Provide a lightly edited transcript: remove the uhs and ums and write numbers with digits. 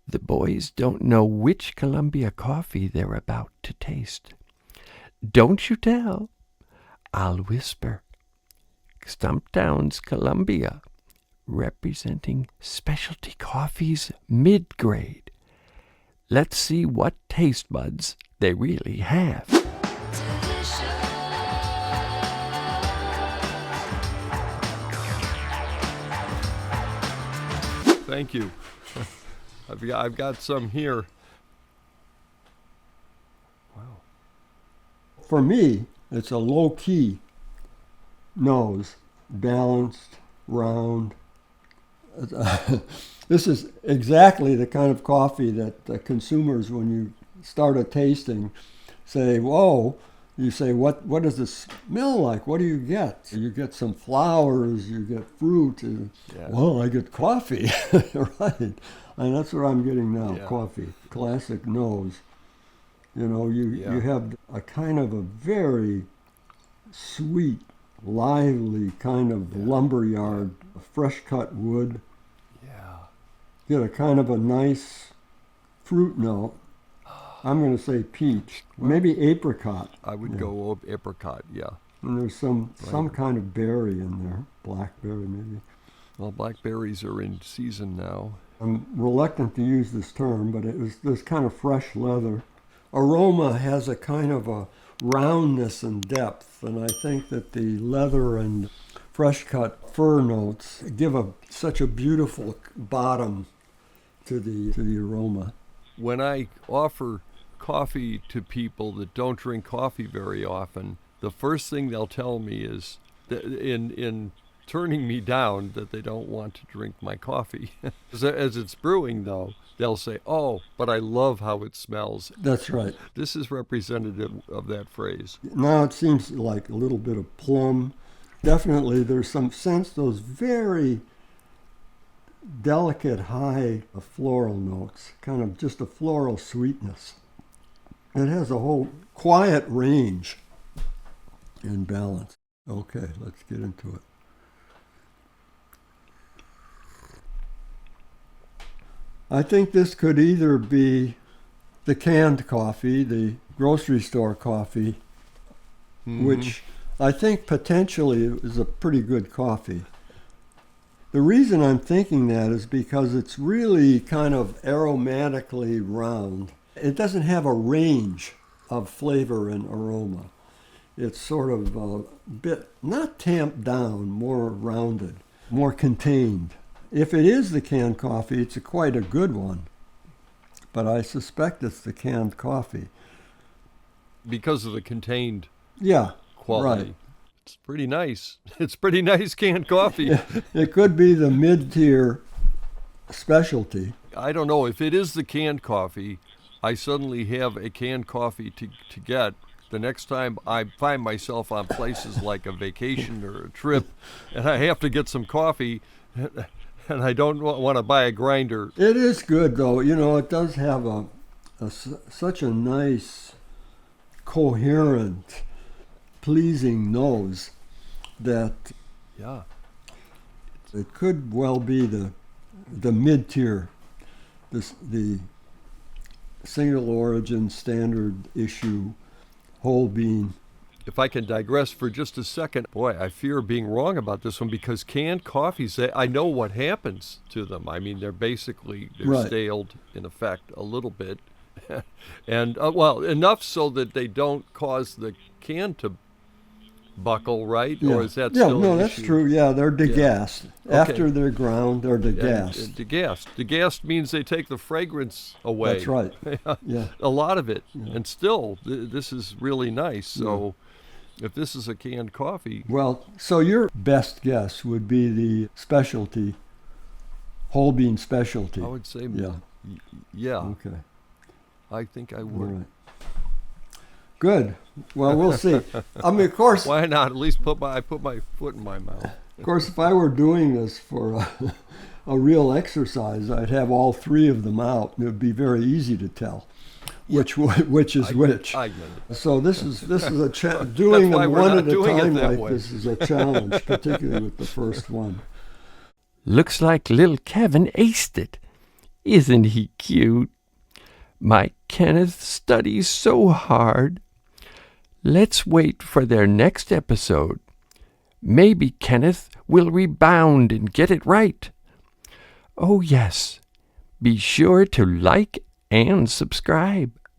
The boys don't know which Colombia coffee they're about to taste. Don't you tell. I'll whisper. Stumptown's Colombia, representing specialty coffee's mid-grade. Let's see what taste buds they really have. Thank you. I've got some here. Wow. For me, it's a low-key nose, balanced, round. This is exactly the kind of coffee that the consumers, when you start a tasting, say, whoa, you say, what does this smell like? What do you get? You get some flowers, you get fruit. Well, I get coffee, right? And that's what I'm getting now, coffee. Classic nose. You know, you have a kind of a very sweet, lively kind of lumberyard, fresh cut wood. Yeah. Get a kind of a nice fruit note. I'm going to say peach, maybe apricot. I would go apricot, yeah. And there's some kind of berry in there, blackberry maybe. Well, blackberries are in season now. I'm reluctant to use this term, but it was this kind of fresh leather. Aroma has a kind of a roundness and depth, and I think that the leather and fresh cut fir notes give such a beautiful bottom to the aroma. When I offer coffee to people that don't drink coffee very often, the first thing they'll tell me is that in turning me down that they don't want to drink my coffee. As it's brewing, though, they'll say, oh, but I love how it smells. That's right. This is representative of that phrase. Now it seems like a little bit of plum. Definitely there's some sense, those very delicate high floral notes, kind of just a floral sweetness. It has a whole quiet range and balance. Okay, let's get into it. I think this could either be the canned coffee, the grocery store coffee, which I think potentially is a pretty good coffee. The reason I'm thinking that is because it's really kind of aromatically round. It doesn't have a range of flavor and aroma. It's sort of a bit, not tamped down, more rounded, more contained. If it is the canned coffee, it's quite a good one. But I suspect it's the canned coffee. Because of the contained Right. quality. It's pretty nice. It's pretty nice canned coffee. It could be the mid-tier specialty. I don't know. If it is the canned coffee, I suddenly have a canned coffee to get. The next time I find myself on places like a vacation or a trip and I have to get some coffee and I don't want to buy a grinder. It is good, though. You know, it does have such a nice, coherent, pleasing nose that it could well be the mid-tier, the single origin, standard issue, whole bean. If I can digress for just a second, boy, I fear being wrong about this one because canned coffees, I know what happens to them. I mean, they're staled in effect a little bit. And, well, enough so that they don't cause the can to buckle, right? Yeah. Or is that still no, an that's issue? true. Yeah, they're degassed. Okay. After they're ground, they're degassed. And degassed. Degassed means they take the fragrance away. That's right. Yeah. A lot of it. Yeah. And still, this is really nice. So if this is a canned coffee. Well, so your best guess would be the specialty, whole bean specialty. I would say, yeah. Okay. I think I would. All right. Good. Well, we'll see. I mean, of course. Why not? At least I put my foot in my mouth. Of course, if I were doing this for a real exercise, I'd have all three of them out, and it would be very easy to tell which is which. I get it. So this is a doing them one at a time like way. this is a challenge, particularly with the first one. Looks like little Kevin aced it. Isn't he cute? My Kenneth studies so hard. Let's wait for their next episode. Maybe Kenneth will rebound and get it right. Oh, yes. Be sure to like and subscribe.